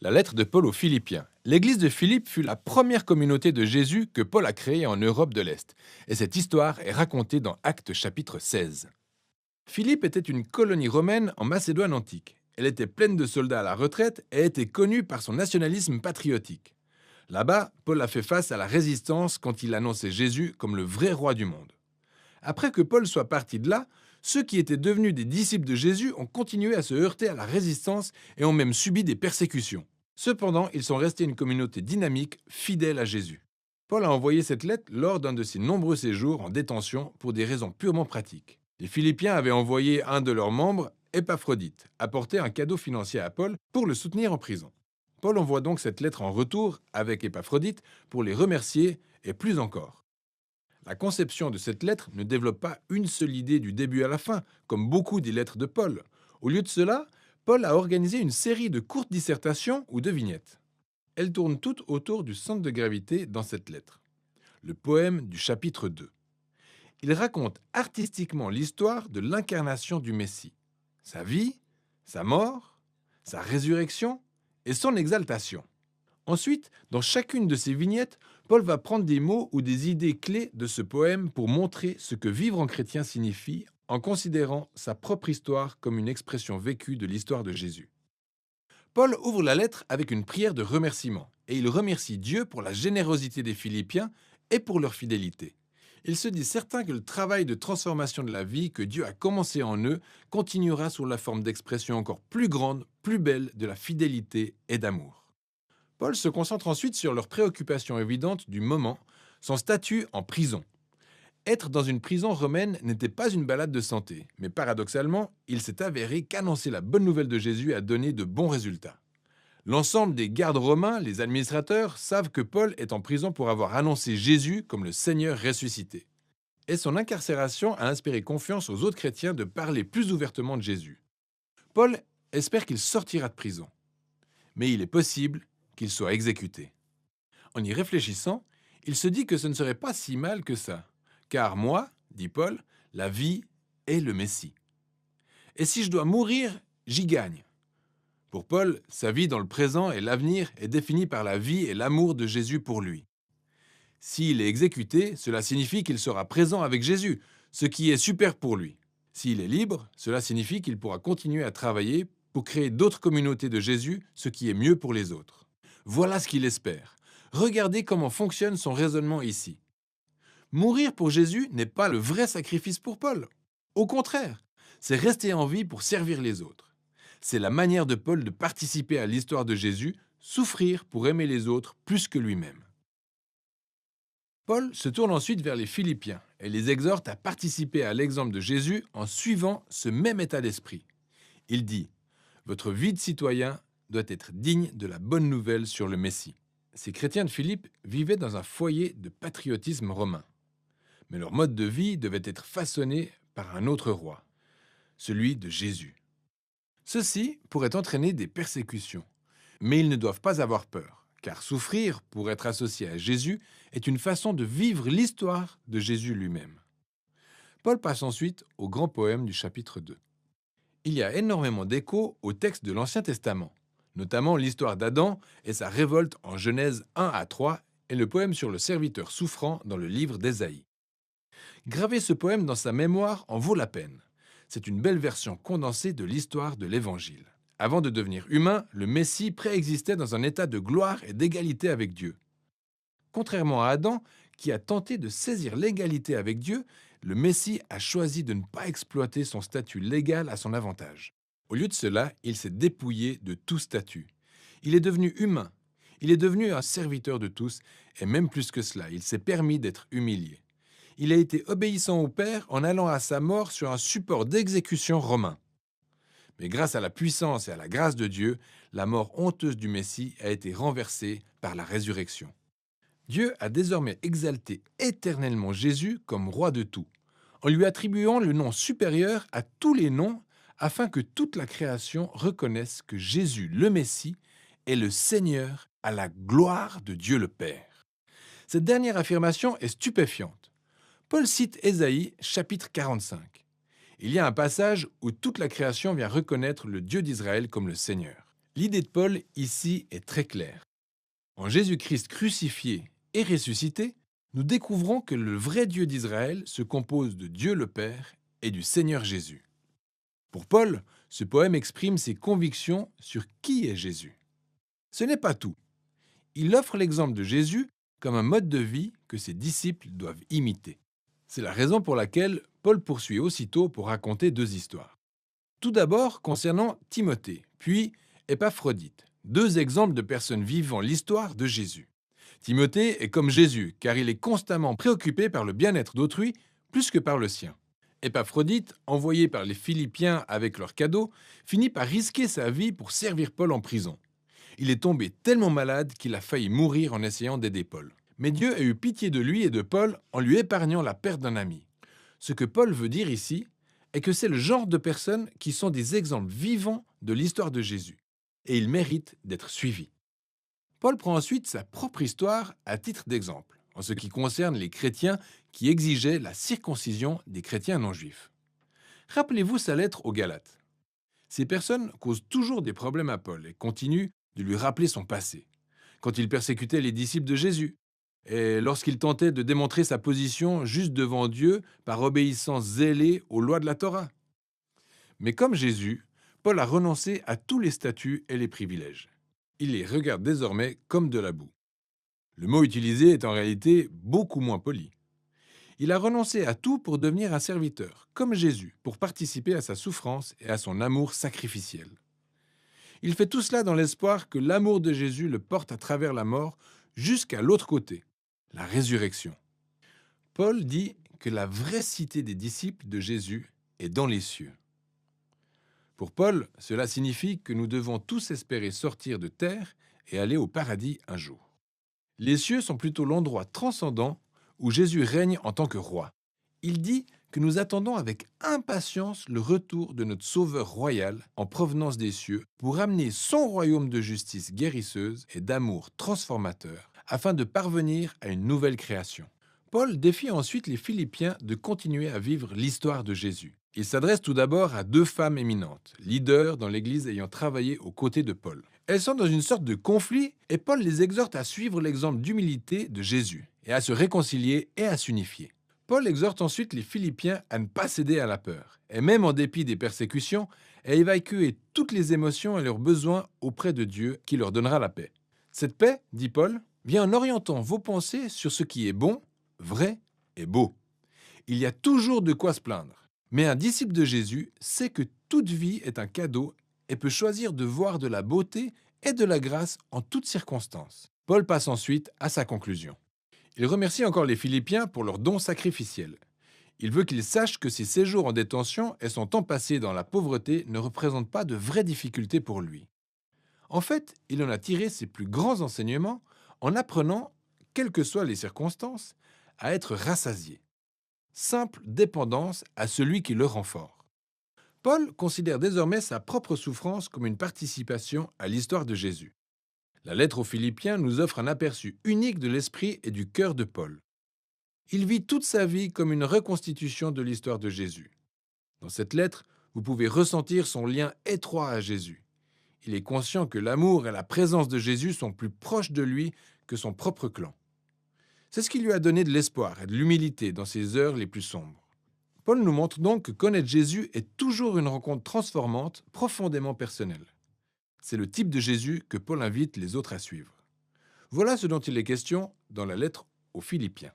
La lettre de Paul aux Philippiens. L'église de Philippe fut la première communauté de Jésus que Paul a créée en Europe de l'Est. Et cette histoire est racontée dans Actes chapitre 16. Philippe était une colonie romaine en Macédoine antique. Elle était pleine de soldats à la retraite et était connue par son nationalisme patriotique. Là-bas, Paul a fait face à la résistance quand il annonçait Jésus comme le vrai roi du monde. Après que Paul soit parti de là, ceux qui étaient devenus des disciples de Jésus ont continué à se heurter à la résistance et ont même subi des persécutions. Cependant, ils sont restés une communauté dynamique, fidèle à Jésus. Paul a envoyé cette lettre lors d'un de ses nombreux séjours en détention pour des raisons purement pratiques. Les Philippiens avaient envoyé un de leurs membres, Épaphrodite, apporter un cadeau financier à Paul pour le soutenir en prison. Paul envoie donc cette lettre en retour avec Épaphrodite pour les remercier et plus encore. La conception de cette lettre ne développe pas une seule idée du début à la fin, comme beaucoup des lettres de Paul. Au lieu de cela, Paul a organisé une série de courtes dissertations ou de vignettes. Elles tournent toutes autour du centre de gravité dans cette lettre, le poème du chapitre 2. Il raconte artistiquement l'histoire de l'incarnation du Messie, sa vie, sa mort, sa résurrection et son exaltation. Ensuite, dans chacune de ces vignettes, Paul va prendre des mots ou des idées clés de ce poème pour montrer ce que vivre en chrétien signifie en considérant sa propre histoire comme une expression vécue de l'histoire de Jésus. Paul ouvre la lettre avec une prière de remerciement et il remercie Dieu pour la générosité des Philippiens et pour leur fidélité. Il se dit certain que le travail de transformation de la vie que Dieu a commencé en eux continuera sous la forme d'expressions encore plus grandes, plus belles de la fidélité et d'amour. Paul se concentre ensuite sur leurs préoccupations évidentes du moment, son statut en prison. Être dans une prison romaine n'était pas une balade de santé, mais paradoxalement, il s'est avéré qu'annoncer la bonne nouvelle de Jésus a donné de bons résultats. L'ensemble des gardes romains, les administrateurs, savent que Paul est en prison pour avoir annoncé Jésus comme le Seigneur ressuscité. Et son incarcération a inspiré confiance aux autres chrétiens de parler plus ouvertement de Jésus. Paul espère qu'il sortira de prison. Mais il est possible qu'il soit exécuté. En y réfléchissant, il se dit que ce ne serait pas si mal que ça. Car moi, dit Paul, la vie est le Messie. Et si je dois mourir, j'y gagne. Pour Paul, sa vie dans le présent et l'avenir est définie par la vie et l'amour de Jésus pour lui. S'il est exécuté, cela signifie qu'il sera présent avec Jésus, ce qui est super pour lui. S'il est libre, cela signifie qu'il pourra continuer à travailler pour créer d'autres communautés de Jésus, ce qui est mieux pour les autres. Voilà ce qu'il espère. Regardez comment fonctionne son raisonnement ici. Mourir pour Jésus n'est pas le vrai sacrifice pour Paul. Au contraire, c'est rester en vie pour servir les autres. C'est la manière de Paul de participer à l'histoire de Jésus, souffrir pour aimer les autres plus que lui-même. Paul se tourne ensuite vers les Philippiens et les exhorte à participer à l'exemple de Jésus en suivant ce même état d'esprit. Il dit « Votre vie de citoyen doit être digne de la bonne nouvelle sur le Messie ». Ces chrétiens de Philippe vivaient dans un foyer de patriotisme romain. Mais leur mode de vie devait être façonné par un autre roi, celui de Jésus. Ceci pourrait entraîner des persécutions, mais ils ne doivent pas avoir peur, car souffrir pour être associé à Jésus est une façon de vivre l'histoire de Jésus lui-même. Paul passe ensuite au grand poème du chapitre 2. Il y a énormément d'échos au texte de l'Ancien Testament, notamment l'histoire d'Adam et sa révolte en Genèse 1 à 3 et le poème sur le serviteur souffrant dans le livre d'Ésaïe. Graver ce poème dans sa mémoire en vaut la peine. C'est une belle version condensée de l'histoire de l'Évangile. Avant de devenir humain, le Messie préexistait dans un état de gloire et d'égalité avec Dieu. Contrairement à Adam, qui a tenté de saisir l'égalité avec Dieu, le Messie a choisi de ne pas exploiter son statut légal à son avantage. Au lieu de cela, il s'est dépouillé de tout statut. Il est devenu humain. Il est devenu un serviteur de tous, et même plus que cela, il s'est permis d'être humilié. Il a été obéissant au Père en allant à sa mort sur un support d'exécution romain. Mais grâce à la puissance et à la grâce de Dieu, la mort honteuse du Messie a été renversée par la résurrection. Dieu a désormais exalté éternellement Jésus comme roi de tout, en lui attribuant le nom supérieur à tous les noms, afin que toute la création reconnaisse que Jésus, le Messie, est le Seigneur à la gloire de Dieu le Père. Cette dernière affirmation est stupéfiante. Paul cite Ésaïe, chapitre 45. Il y a un passage où toute la création vient reconnaître le Dieu d'Israël comme le Seigneur. L'idée de Paul ici est très claire. En Jésus-Christ crucifié et ressuscité, nous découvrons que le vrai Dieu d'Israël se compose de Dieu le Père et du Seigneur Jésus. Pour Paul, ce poème exprime ses convictions sur qui est Jésus. Ce n'est pas tout. Il offre l'exemple de Jésus comme un mode de vie que ses disciples doivent imiter. C'est la raison pour laquelle Paul poursuit aussitôt pour raconter deux histoires. Tout d'abord concernant Timothée, puis Épaphrodite, deux exemples de personnes vivant l'histoire de Jésus. Timothée est comme Jésus, car il est constamment préoccupé par le bien-être d'autrui plus que par le sien. Épaphrodite, envoyé par les Philippiens avec leurs cadeaux, finit par risquer sa vie pour servir Paul en prison. Il est tombé tellement malade qu'il a failli mourir en essayant d'aider Paul. Mais Dieu a eu pitié de lui et de Paul en lui épargnant la perte d'un ami. Ce que Paul veut dire ici est que c'est le genre de personnes qui sont des exemples vivants de l'histoire de Jésus, et ils méritent d'être suivis. Paul prend ensuite sa propre histoire à titre d'exemple, en ce qui concerne les chrétiens qui exigeaient la circoncision des chrétiens non-juifs. Rappelez-vous sa lettre aux Galates. Ces personnes causent toujours des problèmes à Paul et continuent de lui rappeler son passé, quand il persécutait les disciples de Jésus, et lorsqu'il tentait de démontrer sa position juste devant Dieu par obéissance zélée aux lois de la Torah. Mais comme Jésus, Paul a renoncé à tous les statuts et les privilèges. Il les regarde désormais comme de la boue. Le mot utilisé est en réalité beaucoup moins poli. Il a renoncé à tout pour devenir un serviteur, comme Jésus, pour participer à sa souffrance et à son amour sacrificiel. Il fait tout cela dans l'espoir que l'amour de Jésus le porte à travers la mort jusqu'à l'autre côté, la résurrection. Paul dit que la vraie cité des disciples de Jésus est dans les cieux. Pour Paul, cela signifie que nous devons tous espérer sortir de terre et aller au paradis un jour. Les cieux sont plutôt l'endroit transcendant où Jésus règne en tant que roi. Il dit que nous attendons avec impatience le retour de notre Sauveur royal en provenance des cieux pour amener son royaume de justice guérisseuse et d'amour transformateur afin de parvenir à une nouvelle création. Paul défie ensuite les Philippiens de continuer à vivre l'histoire de Jésus. Il s'adresse tout d'abord à deux femmes éminentes, leaders dans l'Église ayant travaillé aux côtés de Paul. Elles sont dans une sorte de conflit et Paul les exhorte à suivre l'exemple d'humilité de Jésus et à se réconcilier et à s'unifier. Paul exhorte ensuite les Philippiens à ne pas céder à la peur et même en dépit des persécutions, à évacuer toutes les émotions et leurs besoins auprès de Dieu qui leur donnera la paix. Cette paix, dit Paul, vient en orientant vos pensées sur ce qui est bon, vrai et beau. Il y a toujours de quoi se plaindre. Mais un disciple de Jésus sait que toute vie est un cadeau et peut choisir de voir de la beauté et de la grâce en toutes circonstances. Paul passe ensuite à sa conclusion. Il remercie encore les Philippiens pour leur don sacrificiel. Il veut qu'ils sachent que ses séjours en détention et son temps passé dans la pauvreté ne représentent pas de vraies difficultés pour lui. En fait, il en a tiré ses plus grands enseignements en apprenant, quelles que soient les circonstances, à être rassasié. Simple dépendance à celui qui le rend fort. Paul considère désormais sa propre souffrance comme une participation à l'histoire de Jésus. La lettre aux Philippiens nous offre un aperçu unique de l'esprit et du cœur de Paul. Il vit toute sa vie comme une reconstitution de l'histoire de Jésus. Dans cette lettre, vous pouvez ressentir son lien étroit à Jésus. Il est conscient que l'amour et la présence de Jésus sont plus proches de lui que son propre clan. C'est ce qui lui a donné de l'espoir et de l'humilité dans ses heures les plus sombres. Paul nous montre donc que connaître Jésus est toujours une rencontre transformante, profondément personnelle. C'est le type de Jésus que Paul invite les autres à suivre. Voilà ce dont il est question dans la lettre aux Philippiens.